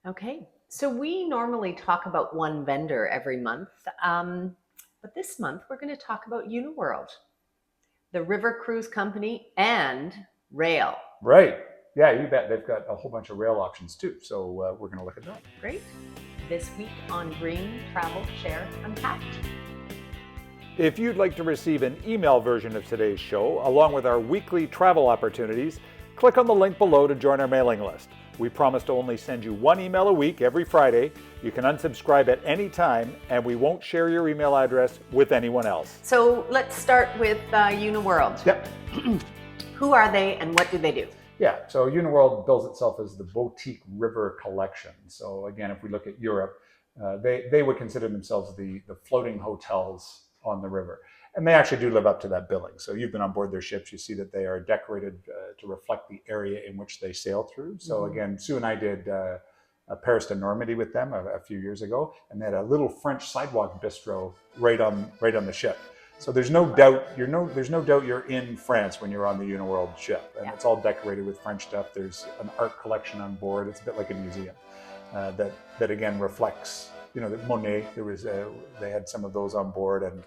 Okay, so we normally talk about one vendor every month, but this month we're going to talk about Uniworld, the river cruise company, and rail. Right. Yeah, you bet. They've got a whole bunch of rail options too. So we're going to look at that. Great. This week on Green Travel Share Unpacked. If you'd like to receive an email version of today's show, along with our weekly travel opportunities, click on the link below to join our mailing list. We promise to only send you one email a week every Friday. You can unsubscribe at any time, and we won't share your email address with anyone else. So let's start with Uniworld. Yep. Who are they and what do they do? Yeah, so Uniworld bills itself as the boutique river collection. So again, if we look at Europe, they would consider themselves the floating hotels on the river. And they actually do live up to that billing. So you've been on board their ships, you see that they are decorated to reflect the area in which they sail through. So again, Sue and I did Paris to Normandy with them a few years ago, and they had a little French sidewalk bistro right on the ship. So there's no doubt you're in France when you're on the Uniworld ship, and it's all decorated with French stuff. There's an art collection on board. It's a bit like a museum that again reflects, the Monet. They had some of those on board, and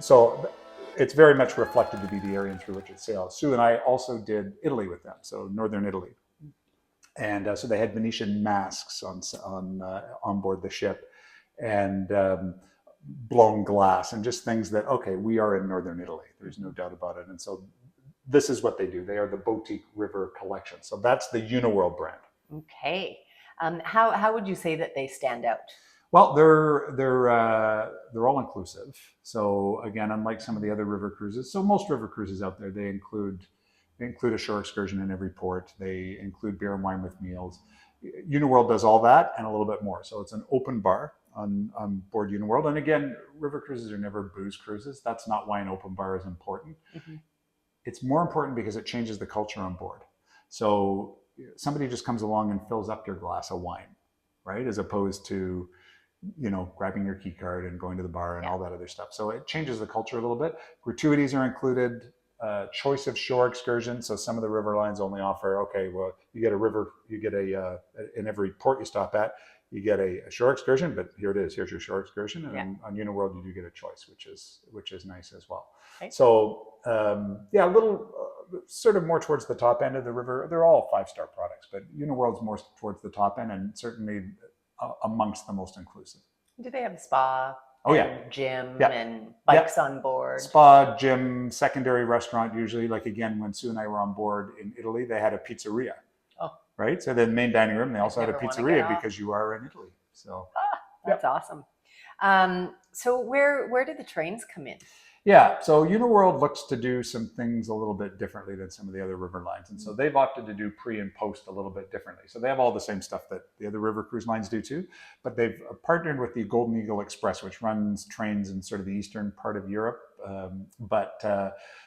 so it's very much reflected to be the area through which it sails. Sue and I also did Italy with them, so northern Italy, and so they had Venetian masks on board the ship, and blown glass, and just things that, okay, we are in northern Italy. There's no doubt about it. And so this is what they do. They are the boutique river collection. So that's the Uniworld brand. Okay. How would you say that they stand out? Well, they're all inclusive. So again, unlike some of the other river cruises, so most river cruises out there, they include a shore excursion in every port. They include beer and wine with meals. Uniworld does all that and a little bit more. So it's an open bar on board Uniworld. And again, river cruises are never booze cruises. That's not why an open bar is important. Mm-hmm. It's more important because it changes the culture on board. So somebody just comes along and fills up your glass of wine, right? As opposed to, grabbing your key card and going to the bar and all that other stuff. So it changes the culture a little bit. Gratuities are included. Choice of shore excursions. So some of the river lines only offer, okay, well, you get in every port you stop at, you get a shore excursion, but here it is. Here's your shore excursion, and on Uniworld you do get a choice, which is nice as well. Okay. So a little sort of more towards the top end of the river. They're all 5-star products, but Uniworld's more towards the top end, and certainly amongst the most inclusive. Do they have a spa? Gym and bikes on board? Spa, gym, secondary restaurant usually. Like again, when Sue and I were on board in Italy, they had a pizzeria. Oh. Right? So the main dining room, they also had a pizzeria because you are in Italy. So that's awesome. So where do the trains come in? Yeah, so Uniworld looks to do some things a little bit differently than some of the other river lines. And so they've opted to do pre and post a little bit differently. So they have all the same stuff that the other river cruise lines do too, but they've partnered with the Golden Eagle Express, which runs trains in sort of the eastern part of Europe.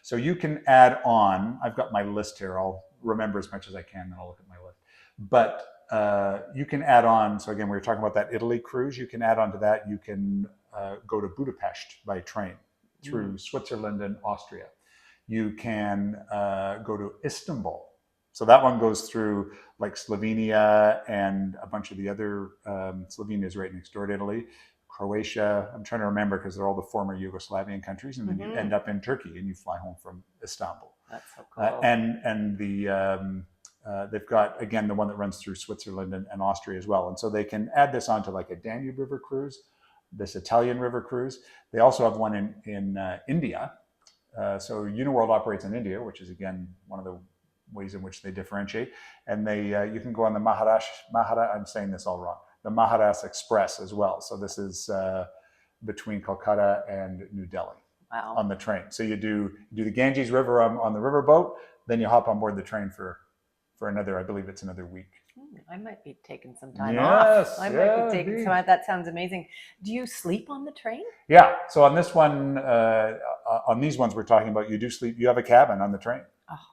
So you can add on, I've got my list here, I'll remember as much as I can, then I'll look at my list. But you can add on, so again, we were talking about that Italy cruise, you can add on to that, you can go to Budapest by train through Switzerland and Austria. You can go to Istanbul. So that one goes through like Slovenia and a bunch of the other, Slovenia is right next door to Italy, Croatia. I'm trying to remember because they're all the former Yugoslavian countries, and then you end up in Turkey and you fly home from Istanbul. That's so cool. And they've got, again, the one that runs through Switzerland and Austria as well. And so they can add this onto like a Danube River cruise, this Italian river cruise. They also have one in India. So Uniworld operates in India, which is again one of the ways in which they differentiate. And you can go on the I'm saying this all wrong, the Maharashtra Express as well. So this is between Kolkata and New Delhi on the train. So you do the Ganges River on the riverboat, then you hop on board the train for another, I believe it's another week. I might be taking some time off. I might be taking some. That sounds amazing. Do you sleep on the train? Yeah. So on this one, on these ones we're talking about, you do sleep. You have a cabin on the train,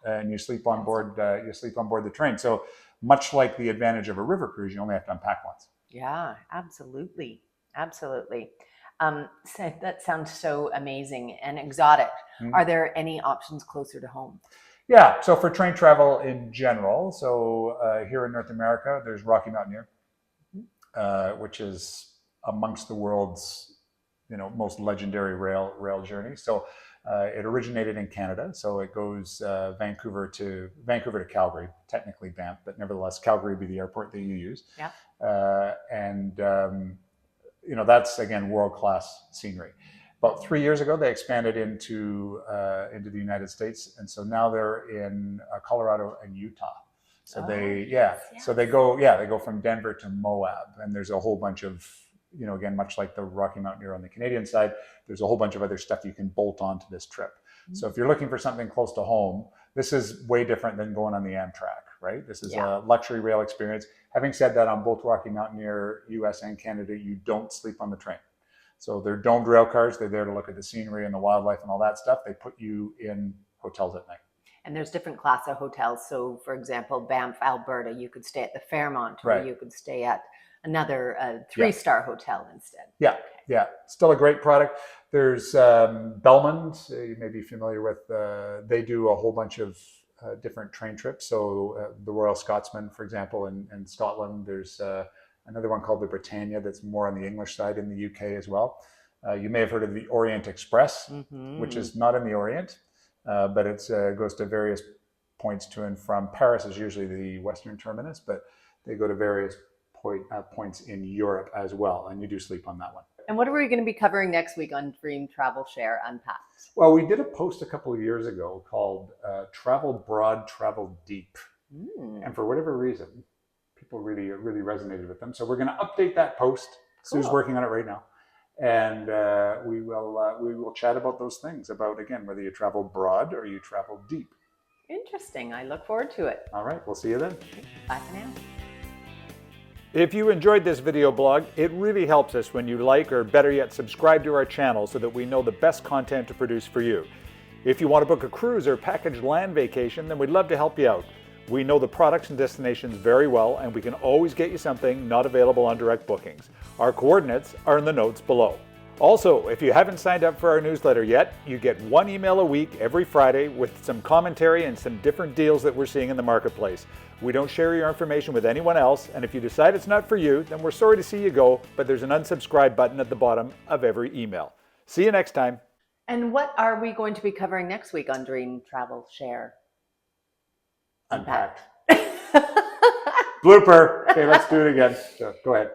and you sleep on board. You sleep on board the train. So much like the advantage of a river cruise, you only have to unpack once. Yeah, absolutely. So that sounds so amazing and exotic. Mm-hmm. Are there any options closer to home? Yeah, so for train travel in general, so here in North America, there's Rocky Mountaineer. which is amongst the world's most legendary rail journey. So it originated in Canada, so it goes Vancouver to Calgary, technically Banff, but nevertheless Calgary would be the airport that you use. Yeah. That's again world-class scenery. About 3 years ago, they expanded into the United States, and so now they're in Colorado and Utah. So they go from Denver to Moab, and there's a whole bunch of again, much like the Rocky Mountaineer on the Canadian side, there's a whole bunch of other stuff you can bolt onto this trip. Mm-hmm. So if you're looking for something close to home, this is way different than going on the Amtrak, right? This is a luxury rail experience. Having said that, on both Rocky Mountaineer, US and Canada, you don't sleep on the train. So they're domed rail cars. They're there to look at the scenery and the wildlife and all that stuff. They put you in hotels at night. And there's different class of hotels. So for example, Banff, Alberta, you could stay at the Fairmont, or you could stay at another 3-star hotel instead. Yeah, yeah. Still a great product. There's Belmond, you may be familiar with. They do a whole bunch of different train trips. So the Royal Scotsman, for example, in Scotland. There's another one called the Britannia that's more on the English side in the UK as well. You may have heard of the Orient Express, which is not in the Orient, but it goes to various points to and from. Paris is usually the western terminus, but they go to various points in Europe as well, and you do sleep on that one. And what are we going to be covering next week on Dream Travel Share Unpacked? Well, we did a post a couple of years ago called Travel Broad, Travel Deep. And for whatever reason, people really resonated with them. So we're going to update that post. Cool. Sue's working on it right now. And we will chat about those things, about, again, whether you travel broad or you travel deep. Interesting. I look forward to it. All right. We'll see you then. Bye for now. If you enjoyed this video blog, it really helps us when you like, or better yet, subscribe to our channel so that we know the best content to produce for you. If you want to book a cruise or packaged land vacation, then we'd love to help you out. We know the products and destinations very well, and we can always get you something not available on direct bookings. Our coordinates are in the notes below. Also, if you haven't signed up for our newsletter yet, you get 1 email a week every Friday with some commentary and some different deals that we're seeing in the marketplace. We don't share your information with anyone else, and if you decide it's not for you, then we're sorry to see you go, but there's an unsubscribe button at the bottom of every email. See you next time. And what are we going to be covering next week on Dream Travel Share Unpacked. Blooper. Okay, let's do it again. So, go ahead.